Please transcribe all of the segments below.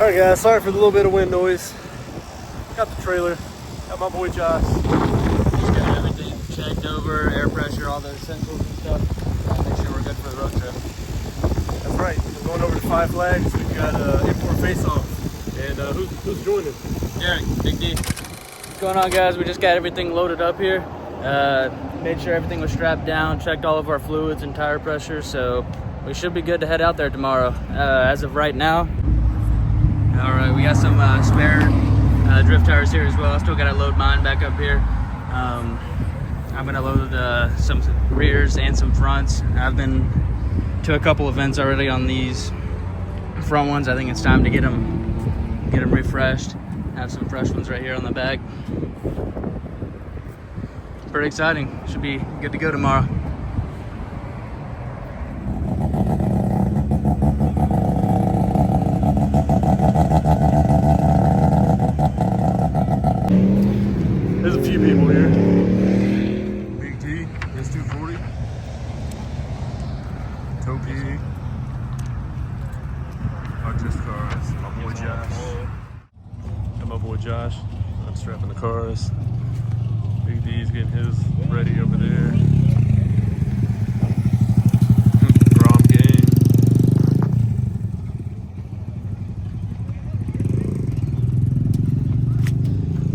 Alright guys, sorry for the little bit of wind noise. Got the trailer, got my boy Josh. Just got everything checked over, air pressure, all the essentials and stuff. Make sure we're good for the road trip. That's right, we're going over to Five Flags. We've got Import Face Off. And who's joining? Derek, Big D. What's going on, guys? We just got everything loaded up here. Made sure everything was strapped down, checked all of our fluids and tire pressure, so we should be good to head out there tomorrow. As of right now. All right, we got some spare drift tires here as well. I still got to load mine back up here. I'm gonna load some rears and some fronts. I've been to a couple events already on these front ones. I think it's time to get them refreshed. Have some fresh ones right here on the back. Pretty exciting. Should be good to go tomorrow. There's a few people here. Big T, S240. Toki. Artist Cars. My boy Josh. Got my boy Josh. I'm strapping the cars. Big D's getting his ready over there. Grom gang.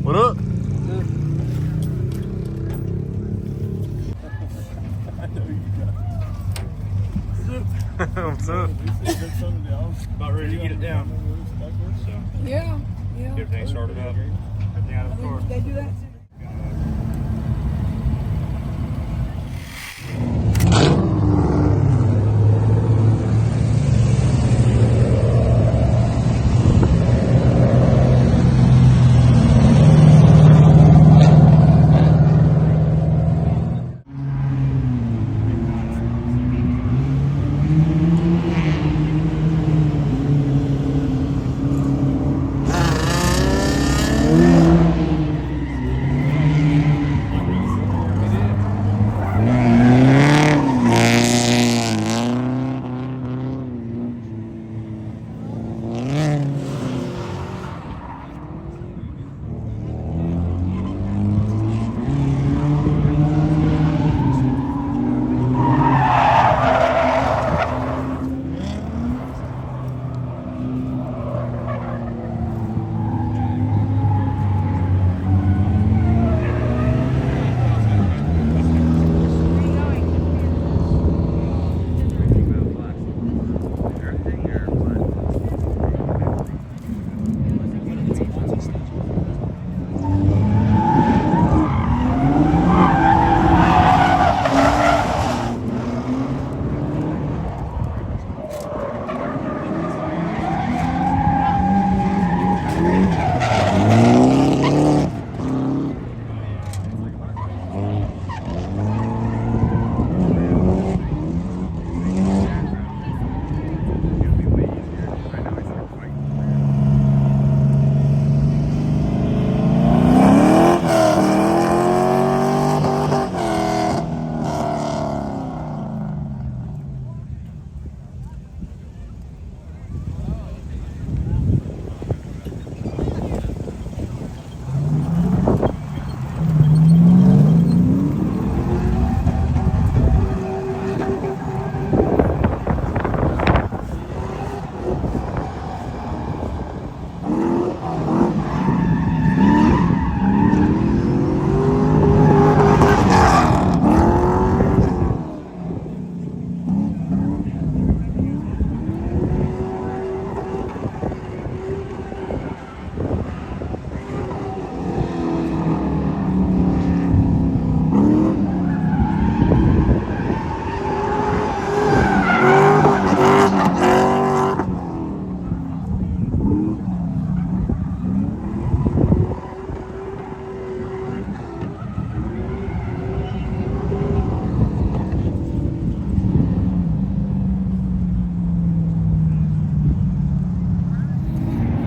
What up? What's up? About ready to get it down. So Yeah. get everything started up. Everything out of the car. They do that too.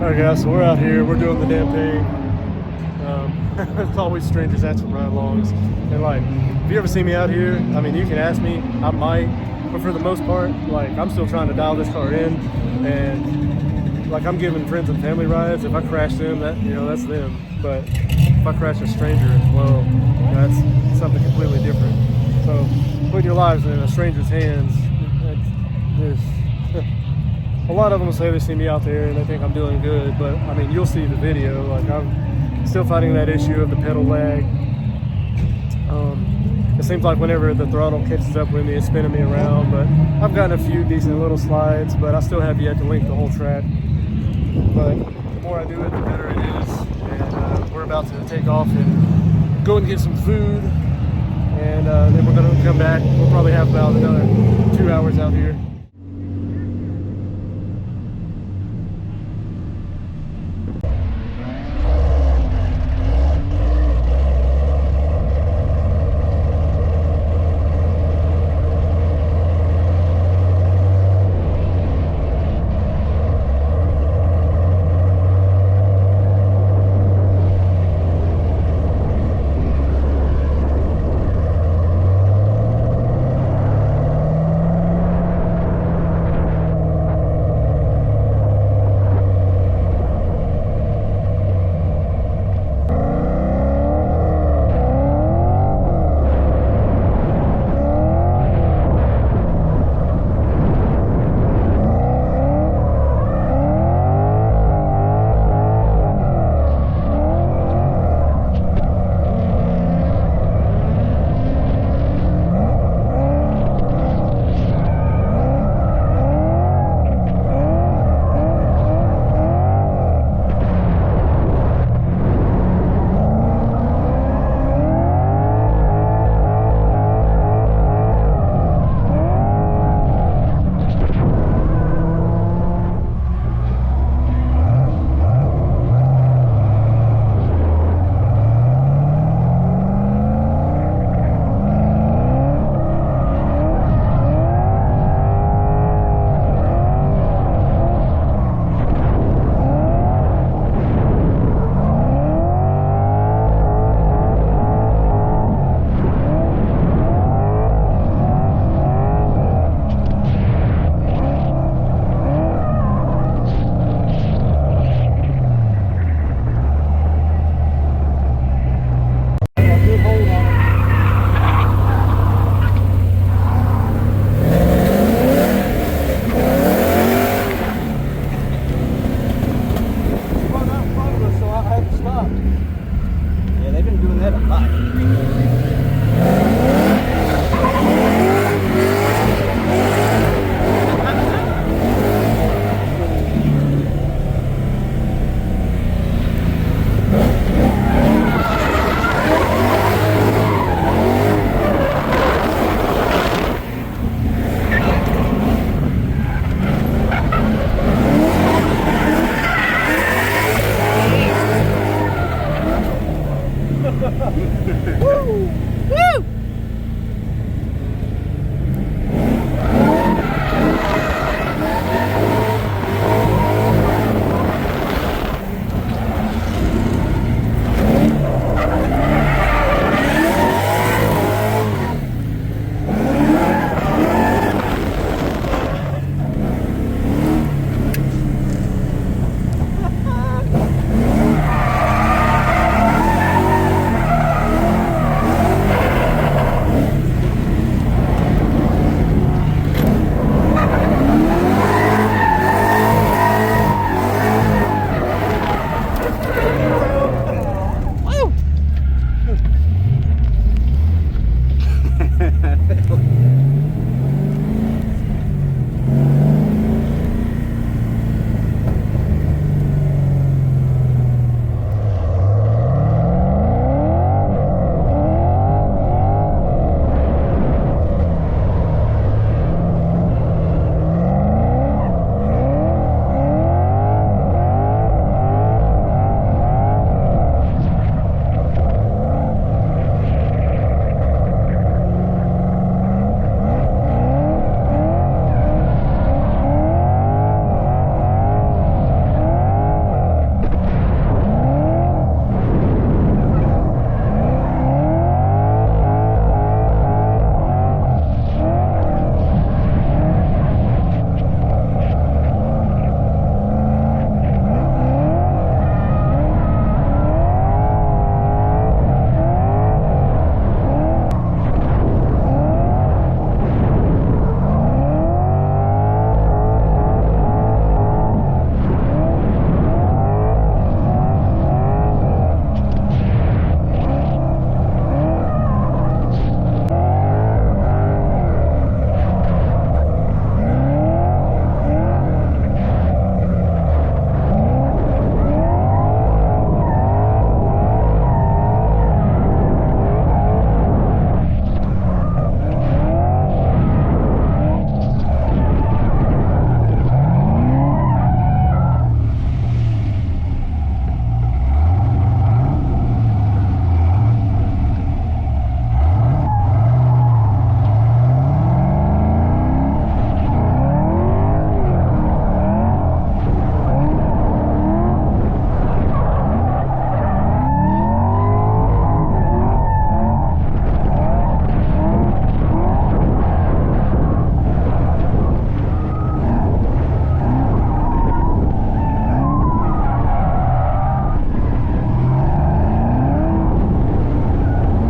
Alright guys, so we're out here, we're doing the damn thing. It's always strangers asking for ride-alongs. And like, if you ever see me out here, I mean, you can ask me, I might, but for the most part, like, I'm still trying to dial this car in, and like I'm giving friends and family rides. If I crash them, that that's them. But if I crash a stranger, well, that's something completely different. So putting your lives in a stranger's hands, there's a lot of them will say they see me out there and they think I'm doing good, but I mean, you'll see the video. Like, I'm still fighting that issue of the pedal lag. It seems like whenever the throttle catches up with me, it's spinning me around, but I've gotten a few decent little slides, but I still have yet to link the whole track. But the more I do it, the better it is. And we're about to take off and go and get some food, and then we're going to come back. We'll probably have about another 2 hours out here.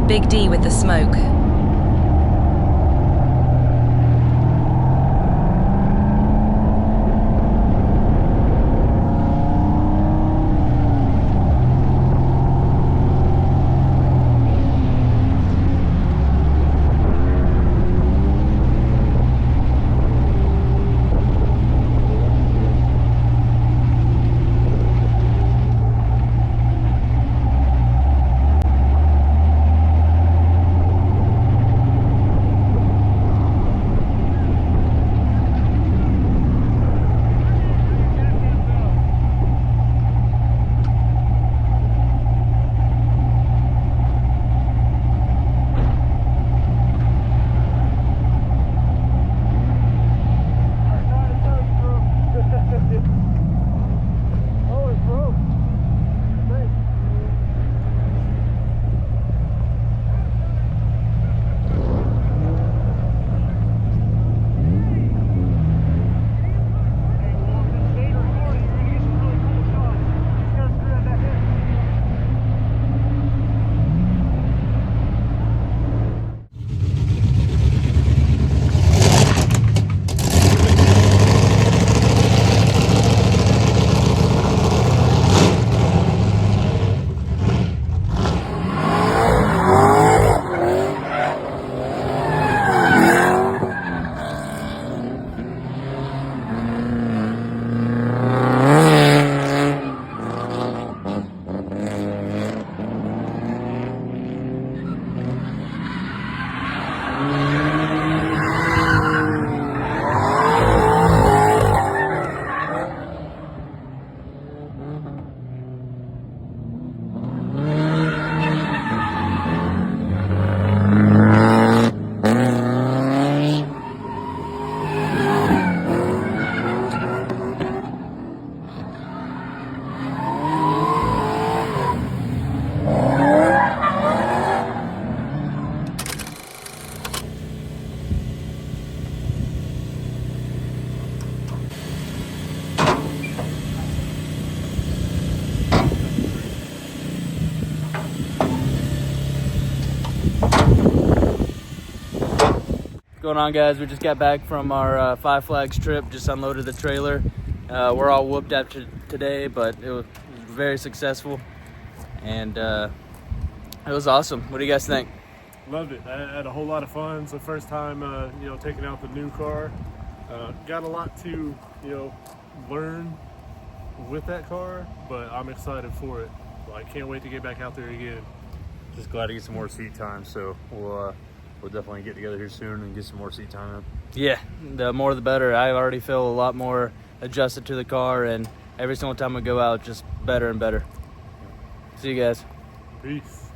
Big D with the smoke. What's going on, guys? We just got back from our Five Flags trip, just unloaded the trailer. We're all whooped after today, but it was very successful, and it was awesome. What do you guys think? Loved it. I had a whole lot of fun. It's the first time, taking out the new car. Got a lot to, learn with that car, but I'm excited for it. So I can't wait to get back out there again. Just glad to get some more seat time. So we'll definitely get together here soon and get some more seat time in. Yeah, the more the better. I already feel a lot more adjusted to the car, and every single time we go out, just better and better. See you guys. Peace.